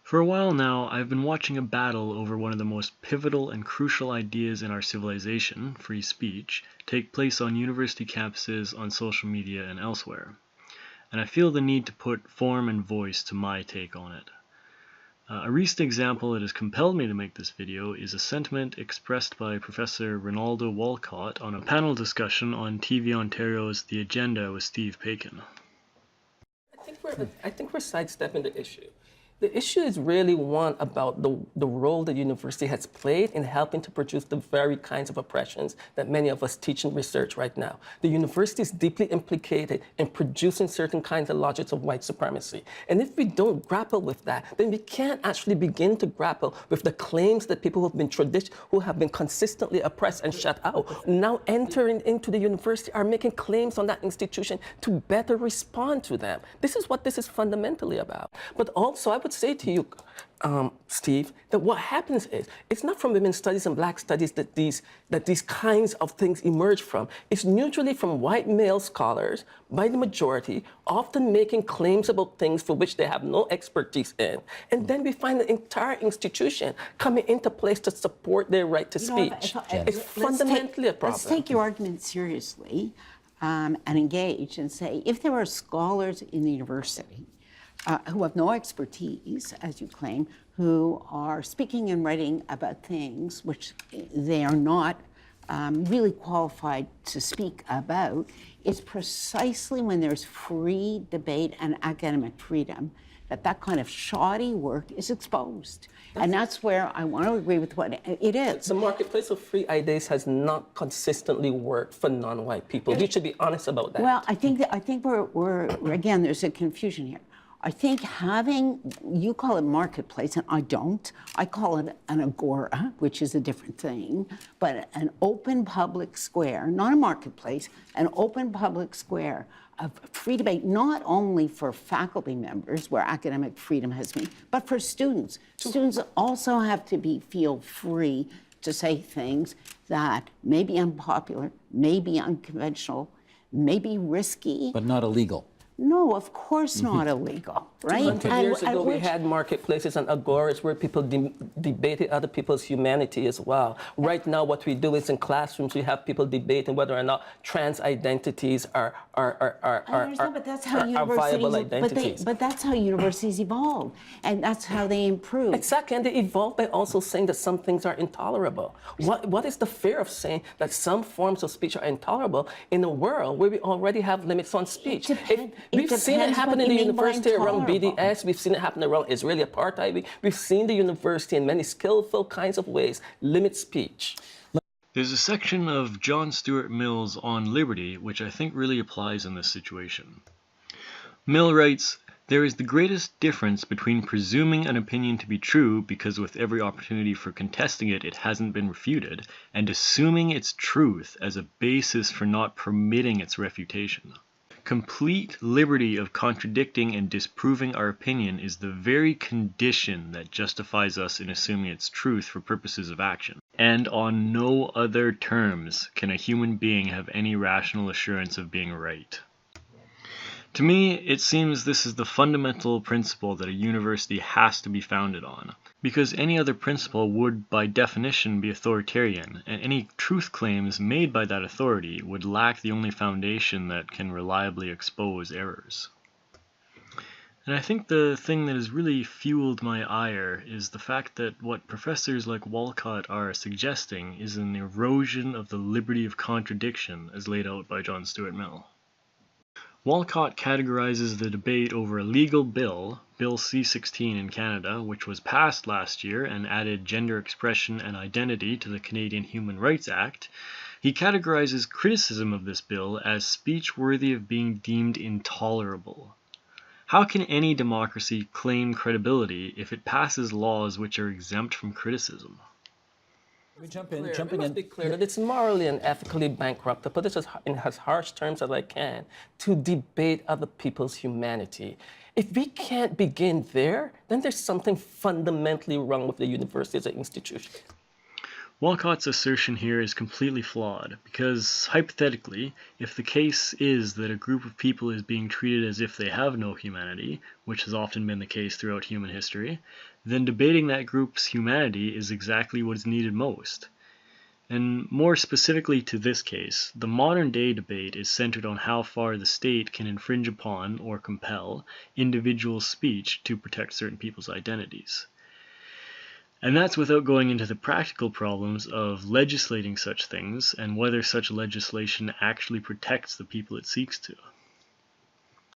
For a while now, I've been watching a battle over one of the most pivotal and crucial ideas in our civilization, free speech, take place on university campuses, on social media, and elsewhere. And I feel the need to put form and voice to my take on it. A recent example that has compelled me to make this video is a sentiment expressed by Professor Ronaldo Walcott on a panel discussion on TV Ontario's The Agenda with Steve Paikin. I think we're sidestepping the issue. The issue is really one about the role the university has played in helping to produce the very kinds of oppressions that many of us teach and research right now. The university is deeply implicated in producing certain kinds of logics of white supremacy. And if we don't grapple with that, then we can't actually begin to grapple with the claims that people who have been consistently oppressed and shut out, now entering into the university, are making claims on that institution to better respond to them. This is what this is fundamentally about. But also, I would say to you, Steve, that what happens is, it's not from women's studies and black studies that these kinds of things emerge from. It's usually from white male scholars, by the majority, often making claims about things for which they have no expertise in. And then we find the entire institution coming into place to support their right to speech. It's fundamentally a problem. Let's take your argument seriously and engage and say, if there are scholars in the university who have no expertise, as you claim, who are speaking and writing about things which they are not really qualified to speak about, it's precisely when there's free debate and academic freedom that kind of shoddy work is exposed. And that's where I want to agree with what it is. The marketplace of free ideas has not consistently worked for non-white people. We should be honest about that. Well, I think we're again, there's a confusion here. I think you call it marketplace, and I don't. I call it an agora, which is a different thing, but an open public square, not a marketplace, an open public square of free debate, not only for faculty members, where academic freedom has been, but for students. Students also have to feel free to say things that may be unpopular, may be unconventional, may be risky. But not illegal. No, of course not illegal, right? 200 years ago, we had marketplaces and agoras where people debated other people's humanity as well. Right now, what we do is in classrooms, we have people debating whether or not trans identities are viable identities. But that's how universities evolve, and that's how they improve. Exactly, and they evolve by also saying that some things are intolerable. What is the fear of saying that some forms of speech are intolerable in a world where we already have limits on speech? We've seen it happen in the university around BDS. We've seen it happen around Israeli apartheid. We've seen the university in many skillful kinds of ways limit speech. There's a section of John Stuart Mill's On Liberty which I think really applies in this situation. Mill writes, "There is the greatest difference between presuming an opinion to be true because with every opportunity for contesting it, it hasn't been refuted, and assuming its truth as a basis for not permitting its refutation. Complete liberty of contradicting and disproving our opinion is the very condition that justifies us in assuming its truth for purposes of action. And on no other terms can a human being have any rational assurance of being right." To me, it seems this is the fundamental principle that a university has to be founded on, because any other principle would, by definition, be authoritarian, and any truth claims made by that authority would lack the only foundation that can reliably expose errors. And I think the thing that has really fueled my ire is the fact that what professors like Walcott are suggesting is an erosion of the liberty of contradiction as laid out by John Stuart Mill. Walcott categorizes the debate over a legal bill, Bill C-16 in Canada, which was passed last year and added gender expression and identity to the Canadian Human Rights Act. He categorizes criticism of this bill as speech worthy of being deemed intolerable. How can any democracy claim credibility if it passes laws which are exempt from criticism? Let me It must be clear that it's morally and ethically bankrupt, to put this in as harsh terms as I can, to debate other people's humanity. If we can't begin there, then there's something fundamentally wrong with the university as an institution. Walcott's assertion here is completely flawed, because hypothetically, if the case is that a group of people is being treated as if they have no humanity, which has often been the case throughout human history, then debating that group's humanity is exactly what is needed most. And more specifically to this case, the modern day debate is centered on how far the state can infringe upon or compel individual speech to protect certain people's identities. And that's without going into the practical problems of legislating such things and whether such legislation actually protects the people it seeks to.